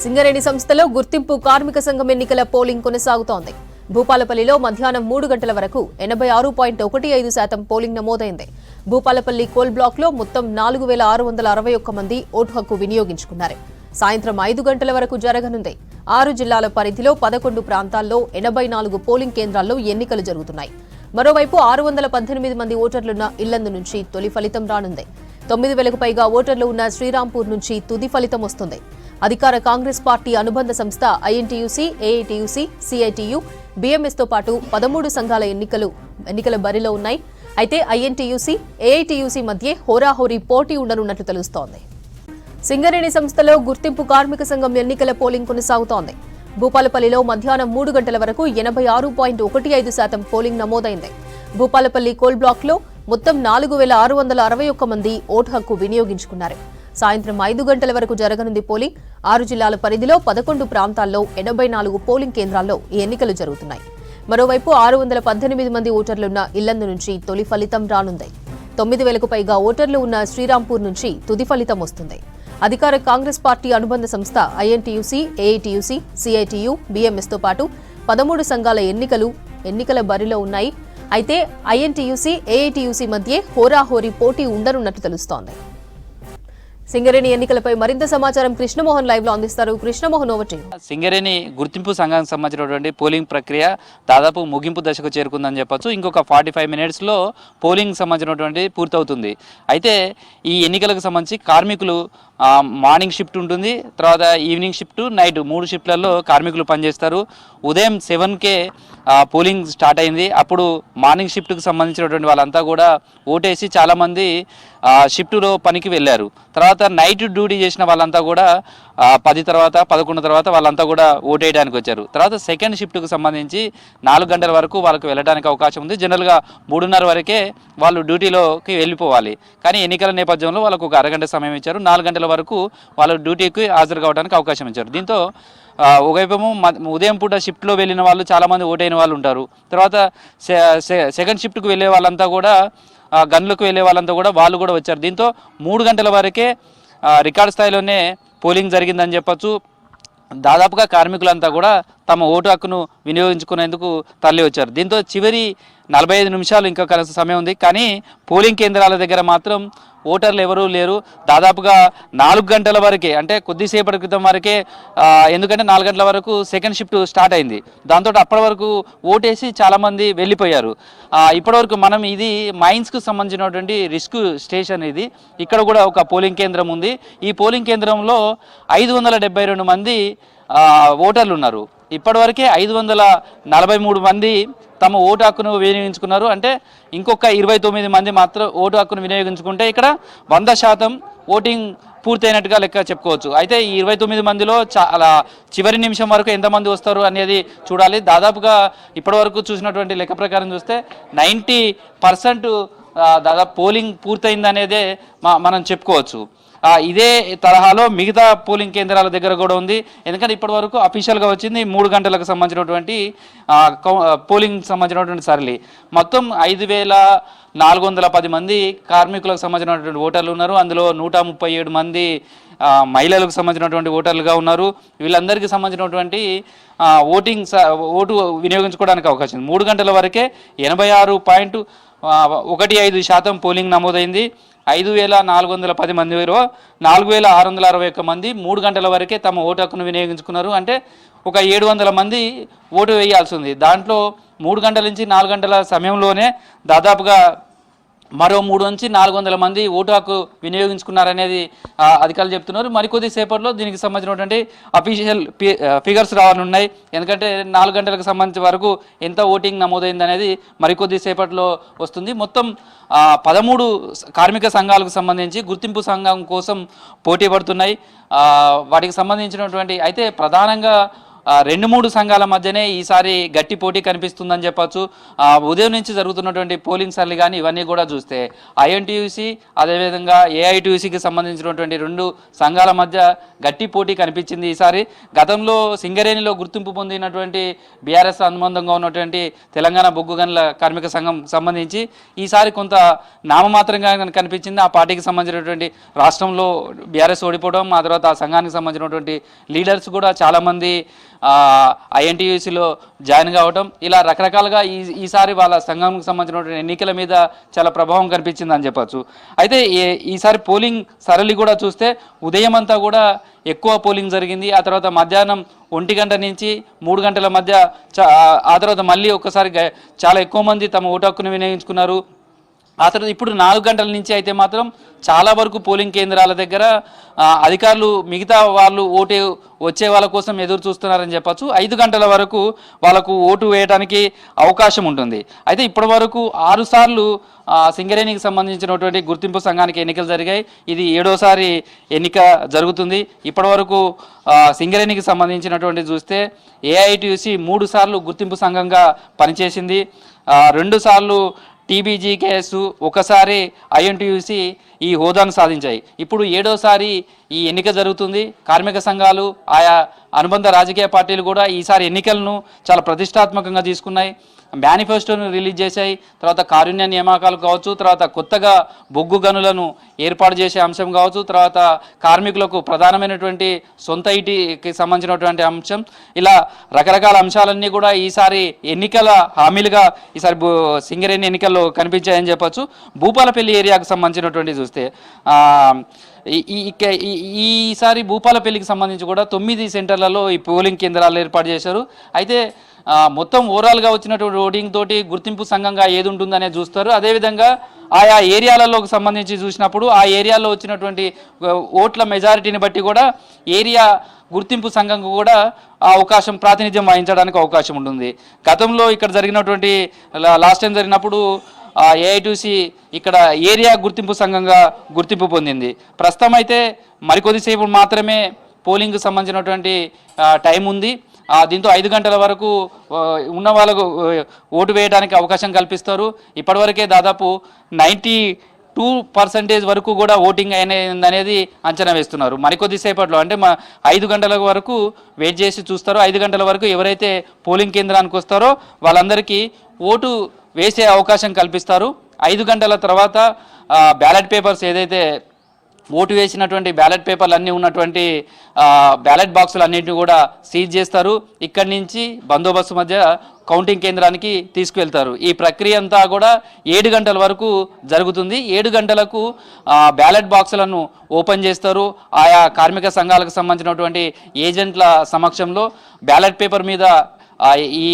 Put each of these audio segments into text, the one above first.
సింగరేణి సంస్థలో గుర్తింపు కార్మిక సంఘం ఎన్నికల పోలింగ్ కొనసాగుతోంది. భూపాలపల్లిలో మధ్యాహ్నం 3 గంటల వరకు 86.15% పోలింగ్ నమోదైంది. భూపాలపల్లి కోల్ బ్లాక్ లో మొత్తం 4661 మంది ఓటు హక్కు వినియోగించుకున్నారు. సాయంత్రం 5 గంటల వరకు జరగనుంది. 6 జిల్లాల పరిధిలో 11 ప్రాంతాల్లో 84 పోలింగ్ కేంద్రాల్లో ఎన్నికలు జరుగుతున్నాయి. మరోవైపు 618 మంది ఓటర్లున్న ఇల్లందు నుంచి తొలి ఫలితం రానుంది. 9,000కు పైగా ఓటర్లు ఉన్న శ్రీరాంపూర్ నుంచి తుది ఫలితం వస్తుంది. అధికార కాంగ్రెస్ పార్టీ అనుబంధ సంస్థ ఐఎన్టీయూసీ, ఏఐటీయూసీ, సిఐటియు, బీఎంఎస్ తో పాటు 13 సంఘాల ఎన్నికల బరిలో ఉన్నాయి. అయితే ఐఎన్టీయూసీ, ఏఐటీయూసీ మధ్య హోరాహోరీ పోటీ ఉండనున్నట్లు తెలుస్తోంది. సింగరేణి సంస్థలో గుర్తింపు కార్మిక సంఘం ఎన్నికల పోలింగ్ కొనసాగుతోంది. భూపాలపల్లిలో మధ్యాహ్నం 3 గంటల వరకు 86.15% పోలింగ్ నమోదైంది. భూపాలపల్లి కోల్ బ్లాక్ లో మొత్తం 4661 మంది ఓటు హక్కు వినియోగించుకున్నారు. సాయంత్రం 5 గంటల వరకు జరగనుంది పోలింగ్. 6 జిల్లాల పరిధిలో 11 ప్రాంతాల్లో 84 పోలింగ్ కేంద్రాల్లో ఈ ఎన్నికలు జరుగుతున్నాయి. మరోవైపు 618 మంది ఓటర్లున్న ఇల్లందు నుంచి తొలి ఫలితం రానుంది. 9,000కు పైగా ఓటర్లు ఉన్న శ్రీరాంపూర్ నుంచి తుది ఫలితం వస్తుంది. అధికార కాంగ్రెస్ పార్టీ అనుబంధ సంస్థ ఐఎన్టీయూసీ, ఏఐటీయూసీ, సిఐటియు, బీఎంఎస్ తో పాటు 13 సంఘాల ఎన్నికల బరిలో ఉన్నాయి. అయితే ఐఎన్టీయూసీ, ఏఐటీయూసీ మధ్య హోరాహోరీ పోటీ ఉండనున్నట్టు తెలుస్తోంది. సింగరేణి ఎన్నికలపై మరింత సమాచారం కృష్ణమోహన్ లైవ్ లో అందిస్తారు. Krishnamohan, over to you. Singareni గుర్తింపు సంఘానికి సంబంధించినటువంటి పోలింగ్ ప్రక్రియ దాదాపు ముగింపు దశకు చేరుకుందని చెప్పొచ్చు. ఇంకొక 45 మినిట్స్లో పోలింగ్ సంబంధించినటువంటి పూర్తవుతుంది. అయితే ఈ ఎన్నికలకు సంబంధించి కార్మికులు మార్నింగ్ షిఫ్ట్ ఉంటుంది, తర్వాత ఈవినింగ్ షిఫ్ట్, నైట్ 3 షిఫ్ట్లలో కార్మికులు పనిచేస్తారు. ఉదయం 7కే పోలింగ్ స్టార్ట్ అయింది. అప్పుడు మార్నింగ్ షిఫ్ట్కి సంబంధించినటువంటి వాళ్ళంతా కూడా ఓటేసి చాలామంది షిఫ్ట్లో పనికి వెళ్ళారు. తర్వాత నైట్ డ్యూటీ చేసిన వాళ్ళంతా కూడా 10 తర్వాత 11 తర్వాత వాళ్ళంతా కూడా ఓటేయడానికి వచ్చారు. తర్వాత సెకండ్ షిఫ్ట్కి సంబంధించి 4 గంటల వరకు వాళ్ళకు వెళ్ళడానికి అవకాశం ఉంది. జనరల్గా 3:30 వరకే వాళ్ళు డ్యూటీలోకి వెళ్ళిపోవాలి. కానీ ఎన్నికల నేపథ్యంలో వాళ్ళకు ఒక అరగంట సమయం ఇచ్చారు. 4 గంటల వరకు వాళ్ళ డ్యూటీకి హాజరు కావడానికి అవకాశం ఇచ్చారు. దీంతో ఒకవైపేమో ఉదయం పూట షిఫ్ట్లో వెళ్ళిన వాళ్ళు చాలామంది ఓటైన వాళ్ళు ఉంటారు. తర్వాత సెకండ్ షిఫ్ట్కి వెళ్ళే వాళ్ళంతా కూడా గన్లకు వెళ్ళే వాళ్ళంతా కూడా వాళ్ళు కూడా వచ్చారు. దీంతో 3 గంటల వరకే రికార్డు స్థాయిలోనే పోలింగ్ జరిగిందని చెప్పొచ్చు. దాదాపుగా కార్మికులంతా కూడా తమ ఓటు హక్కును వినియోగించుకునేందుకు తరలి వచ్చారు. దీంతో చివరి 45 నిమిషాలు ఇంకా కనీస సమయం ఉంది. కానీ పోలింగ్ కేంద్రాల దగ్గర మాత్రం ఓటర్లు ఎవరూ లేరు. దాదాపుగా 4 గంటల వరకే, అంటే కొద్దిసేపటి క్రితం వరకే, ఎందుకంటే 4 గంటల వరకు సెకండ్ షిఫ్ట్ స్టార్ట్ అయింది. దాంతో అప్పటి వరకు ఓటేసి చాలామంది వెళ్ళిపోయారు. ఇప్పటివరకు మనం ఇది మైన్స్కు సంబంధించినటువంటి రిస్క్ స్టేషన్ ఇది. ఇక్కడ కూడా ఒక పోలింగ్ కేంద్రం ఉంది. ఈ పోలింగ్ కేంద్రంలో 572 మంది ఓటర్లు ఉన్నారు. ఇప్పటివరకే 543 మంది తమ ఓటు హక్కును వినియోగించుకున్నారు. అంటే ఇంకొక 29 మంది మాత్రం ఓటు హక్కును వినియోగించుకుంటే ఇక్కడ 100% ఓటింగ్ పూర్తయినట్టుగా లెక్క చెప్పుకోవచ్చు. అయితే ఈ 29 మందిలో చాలా చివరి నిమిషం వరకు ఎంతమంది వస్తారు అనేది చూడాలి. దాదాపుగా ఇప్పటివరకు చూసినటువంటి లెక్క ప్రకారం చూస్తే 90% దాదాపు పోలింగ్ పూర్తయిందనేదే మనం చెప్పుకోవచ్చు. ఇదే తరహాలో మిగతా పోలింగ్ కేంద్రాల దగ్గర కూడా ఉంది. ఎందుకంటే ఇప్పటి వరకు అఫీషియల్గా వచ్చింది 3 గంటలకు సంబంధించినటువంటి పోలింగ్ సంబంధించినటువంటి సరళి. మొత్తం 5,410 మంది కార్మికులకు సంబంధించినటువంటి ఓటర్లు ఉన్నారు. అందులో 137 మంది మహిళలకు సంబంధించినటువంటి ఓటర్లుగా ఉన్నారు. వీళ్ళందరికీ సంబంధించినటువంటి ఓటు వినియోగించుకోవడానికి అవకాశం ఉంది. 3 గంటల వరకే 86.15% పోలింగ్ నమోదైంది. 5,410 మందిలో 4,661 మంది 3 గంటల వరకే తమ ఓటు హక్కును వినియోగించుకున్నారు. అంటే ఒక 700 మంది ఓటు వేయాల్సి ఉంది. దాంట్లో 3 గంటల నుంచి 4 గంటల సమయంలోనే దాదాపుగా మరో 300 నుంచి 400 మంది ఓటు హక్కు వినియోగించుకున్నారనేది అధికారులు చెప్తున్నారు. మరికొద్ది సేపట్లో దీనికి సంబంధించినటువంటి అఫీషియల్ ఫిగర్స్ రావాలన్నాయి. ఎందుకంటే 4 గంటలకు సంబంధించిన వరకు ఎంత ఓటింగ్ నమోదైంది అనేది మరికొద్ది సేపట్లో వస్తుంది. మొత్తం 13 కార్మిక సంఘాలకు సంబంధించి గుర్తింపు సంఘం కోసం పోటీ పడుతున్నాయి. వాటికి సంబంధించినటువంటి అయితే ప్రధానంగా రెండు మూడు సంఘాల మధ్యనే ఈసారి గట్టి పోటీ కనిపిస్తుందని చెప్పొచ్చు. ఉదయం నుంచి జరుగుతున్నటువంటి పోలింగ్ సర్లు కానీ ఇవన్నీ కూడా చూస్తే ఐఎన్టీయూసీ అదేవిధంగా ఏఐటీయూసీకి సంబంధించినటువంటి రెండు సంఘాల మధ్య గట్టి పోటీ కనిపించింది ఈసారి. గతంలో సింగరేణిలో గుర్తింపు పొందినటువంటి బీఆర్ఎస్ అనుబంధంగా ఉన్నటువంటి తెలంగాణ బొగ్గు గనుల కార్మిక సంఘం సంబంధించి ఈసారి కొంత నామమాత్రంగా కనిపించింది. ఆ పార్టీకి సంబంధించినటువంటి రాష్ట్రంలో బీఆర్ఎస్ ఓడిపోవడం, ఆ తర్వాత ఆ సంఘానికి సంబంధించినటువంటి లీడర్స్ కూడా చాలామంది ఐఎన్టీయూసీలో జాయిన్ కావడం, ఇలా రకరకాలుగా ఈసారి వాళ్ళ సంఘానికి సంబంధించినటువంటి ఎన్నికల మీద చాలా ప్రభావం కనిపించిందని చెప్పచ్చు. అయితే ఈసారి పోలింగ్ సరళి కూడా చూస్తే ఉదయం అంతా కూడా ఎక్కువ పోలింగ్ జరిగింది. ఆ తర్వాత మధ్యాహ్నం 1 గంట నుంచి 3 గంటల మధ్య ఆ తర్వాత మళ్ళీ ఒక్కసారి చాలా ఎక్కువ మంది తమ ఓటు హక్కును వినియోగించుకున్నారు. ఆ తర్వాత ఇప్పుడు 4 గంటల నుంచి అయితే మాత్రం చాలా వరకు పోలింగ్ కేంద్రాల దగ్గర అధికారులు మిగతా వాళ్ళు ఓటు వచ్చే వాళ్ళ కోసం ఎదురు చూస్తున్నారని చెప్పచ్చు. 5 గంటల వరకు వాళ్ళకు ఓటు వేయడానికి అవకాశం ఉంటుంది. అయితే ఇప్పటి వరకు 6 సార్లు సింగరేణికి సంబంధించినటువంటి గుర్తింపు సంఘానికి ఎన్నికలు జరిగాయి. ఇది 7వసారి ఎన్నిక జరుగుతుంది. ఇప్పటి వరకు సింగరేణికి సంబంధించినటువంటి చూస్తే ఏఐటీయూసీ 3 సార్లు గుర్తింపు సంఘంగా పనిచేసింది. 2 సార్లు టీబీజీకేఎస్, ఒకసారి ఐఎన్టీయూసీ ఈ హోదాను సాధించాయి. ఇప్పుడు 7వసారి ఈ ఎన్నిక జరుగుతుంది. కార్మిక సంఘాలు, ఆయా అనుబంధ రాజకీయ పార్టీలు కూడా ఈసారి ఎన్నికలను చాలా ప్రతిష్టాత్మకంగా తీసుకున్నాయి. మేనిఫెస్టోను రిలీజ్ చేశాయి. తర్వాత కారుణ్య నియామకాలు కావచ్చు, తర్వాత కొత్తగా బొగ్గు గనులను ఏర్పాటు చేసే అంశం కావచ్చు, తర్వాత కార్మికులకు ప్రధానమైనటువంటి సొంత ఇంటికి సంబంధించినటువంటి అంశం, ఇలా రకరకాల అంశాలన్నీ కూడా ఈసారి ఎన్నికల హామీలుగా ఈసారి సింగరేణి ఎన్నికల్లో కనిపించాయని చెప్పచ్చు. భూపాలపల్లి ఏరియాకు సంబంధించినటువంటి చూస్తే ఈసారి భూపాలపల్లికి సంబంధించి కూడా 9 సెంటర్లలో ఈ పోలింగ్ కేంద్రాలు ఏర్పాటు చేశారు. అయితే మొత్తం ఓవరాల్గా వచ్చినటువంటి ఓటింగ్ తోటి గుర్తింపు సంఘంగా ఏది ఉంటుందనే చూస్తారు. అదేవిధంగా ఆయా ఏరియాలలోకి సంబంధించి చూసినప్పుడు ఆ ఏరియాలో వచ్చినటువంటి ఓట్ల మెజారిటీని బట్టి కూడా ఏరియా గుర్తింపు సంఘంకు కూడా అవకాశం, ప్రాతినిధ్యం వహించడానికి అవకాశం ఉంటుంది. గతంలో ఇక్కడ జరిగినటువంటి లాస్ట్ టైం జరిగినప్పుడు ఏఐటీసీ ఇక్కడ ఏరియా గుర్తింపు సంఘంగా గుర్తింపు పొందింది. ప్రస్తుతం అయితే మరికొద్దిసేపు మాత్రమే పోలింగ్కు సంబంధించినటువంటి టైం ఉంది. దీంతో 5 గంటల వరకు ఉన్న వాళ్ళకు ఓటు వేయడానికి అవకాశం కల్పిస్తారు. ఇప్పటివరకే దాదాపు 92% వరకు కూడా ఓటింగ్ అనేది అంచనా వేస్తున్నారు. మరికొద్దిసేపట్లో అంటే 5 గంటల వరకు వెయిట్ చేసి చూస్తారు. 5 గంటల వరకు ఎవరైతే పోలింగ్ కేంద్రానికి వస్తారో వాళ్ళందరికీ ఓటు వేసే అవకాశం కల్పిస్తారు. 5 గంటల తర్వాత బ్యాలెట్ పేపర్స్ ఏదైతే ఓటు వేసినటువంటి బ్యాలెట్ పేపర్లు అన్నీ ఉన్నటువంటి బ్యాలెట్ బాక్సులు అన్నింటినీ కూడా సీజ్ చేస్తారు. ఇక్కడి నుంచి బందోబస్తు మధ్య కౌంటింగ్ కేంద్రానికి తీసుకువెళ్తారు. ఈ ప్రక్రియ అంతా కూడా 7 గంటల వరకు జరుగుతుంది. 7 గంటలకు బ్యాలెట్ బాక్సులను ఓపెన్ చేస్తారు. ఆయా కార్మిక సంఘాలకు సంబంధించినటువంటి ఏజెంట్ల సమక్షంలో బ్యాలెట్ పేపర్ మీద ఈ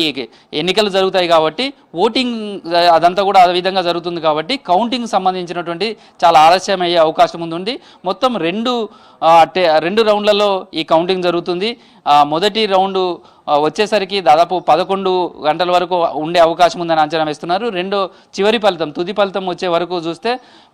ఎన్నికలు జరుగుతాయి కాబట్టి ఓటింగ్ అదంతా కూడా ఆ విధంగా జరుగుతుంది కాబట్టి కౌంటింగ్ సంబంధించినటువంటి చాలా ఆలస్యం అయ్యే అవకాశం ఉంది. మొత్తం 2 రౌండ్లలో ఈ కౌంటింగ్ జరుగుతుంది. మొదటి రౌండ్ వచ్చేసరికి దాదాపు 11 గంటల వరకు ఉండే అవకాశం ఉందని అంచనా వేస్తున్నారు. చివరి ఫలితం, తుది ఫలితం వచ్చే వరకు చూస్తే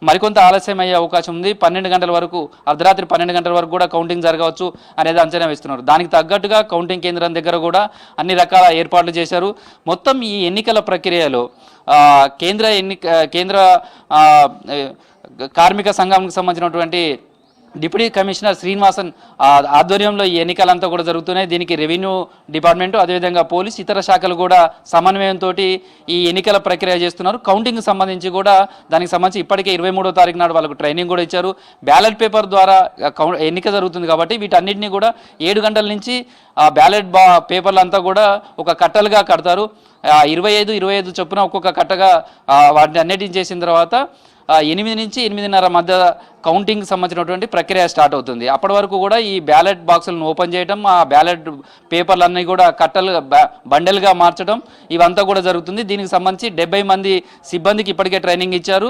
మరికొంత ఆలస్యం అయ్యే అవకాశం ఉంది. 12 గంటల వరకు, అర్ధరాత్రి 12 గంటల వరకు కూడా కౌంటింగ్ జరగవచ్చు అనేది అంచనా వేస్తున్నారు. దానికి తగ్గట్టుగా కౌంటింగ్ కేంద్రం దగ్గర కూడా అన్ని రకాల ఏర్పాట్లు చేశారు. మొత్తం ఈ ఎన్నికల ప్రక్రియలో కేంద్ర కార్మిక సంఘానికి సంబంధించినటువంటి డిప్యూటీ కమిషనర్ శ్రీనివాసన్ ఆధ్వర్యంలో ఈ ఎన్నికలంతా కూడా జరుగుతున్నాయి. దీనికి రెవెన్యూ డిపార్ట్మెంటు, అదేవిధంగా పోలీస్, ఇతర శాఖలు కూడా సమన్వయంతో ఈ ఎన్నికల ప్రక్రియ చేస్తున్నారు. కౌంటింగ్ సంబంధించి కూడా దానికి సంబంధించి ఇప్పటికే 23వ తారీఖు నాడు వాళ్ళకు ట్రైనింగ్ కూడా ఇచ్చారు. బ్యాలెట్ పేపర్ ద్వారా ఎన్నిక జరుగుతుంది కాబట్టి వీటన్నిటిని కూడా 7 గంటల నుంచి బ్యాలెట్ పేపర్లు అంతా కూడా ఒక కట్టలుగా కడతారు. 25 చొప్పున ఒక్కొక్క కట్టగా వాటిని అన్నిటిని చేసిన తర్వాత 8 నుంచి 8:30 మధ్య కౌంటింగ్ సంబంధించినటువంటి ప్రక్రియ స్టార్ట్ అవుతుంది. అప్పటి వరకు కూడా ఈ బ్యాలెట్ బాక్సులను ఓపెన్ చేయడం, ఆ బ్యాలెట్ పేపర్లన్నీ కూడా బండెల్గా మార్చడం ఇవంతా కూడా జరుగుతుంది. దీనికి సంబంధించి 70 మంది సిబ్బందికి ఇప్పటికే ట్రైనింగ్ ఇచ్చారు.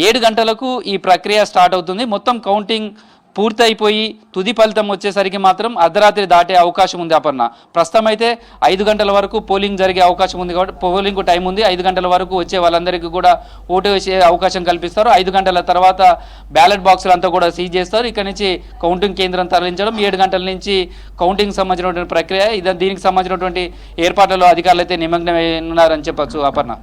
7 గంటలకు ఈ ప్రక్రియ స్టార్ట్ అవుతుంది. మొత్తం కౌంటింగ్ పూర్తయిపోయి తుది ఫలితం వచ్చేసరికి మాత్రం అర్ధరాత్రి దాటే అవకాశం ఉంది అపర్ణ. ప్రస్తుతం అయితే 5 గంటల వరకు పోలింగ్ జరిగే అవకాశం ఉంది కాబట్టి పోలింగ్ టైం ఉంది. 5 గంటల వరకు వచ్చే వాళ్ళందరికీ కూడా ఓటు వేసే అవకాశం కల్పిస్తారు. 5 గంటల తర్వాత బ్యాలెట్ బాక్సులు అంతా కూడా సీజ్ చేస్తారు. ఇక్కడ నుంచి కౌంటింగ్ కేంద్రం తరలించడం, 7 గంటల నుంచి కౌంటింగ్ సంబంధించినటువంటి ప్రక్రియ. దీనికి సంబంధించినటువంటి ఏర్పాట్లలో అధికారులు అయితే నిమగ్నమై ఉన్నారని చెప్పొచ్చు అపర్ణ.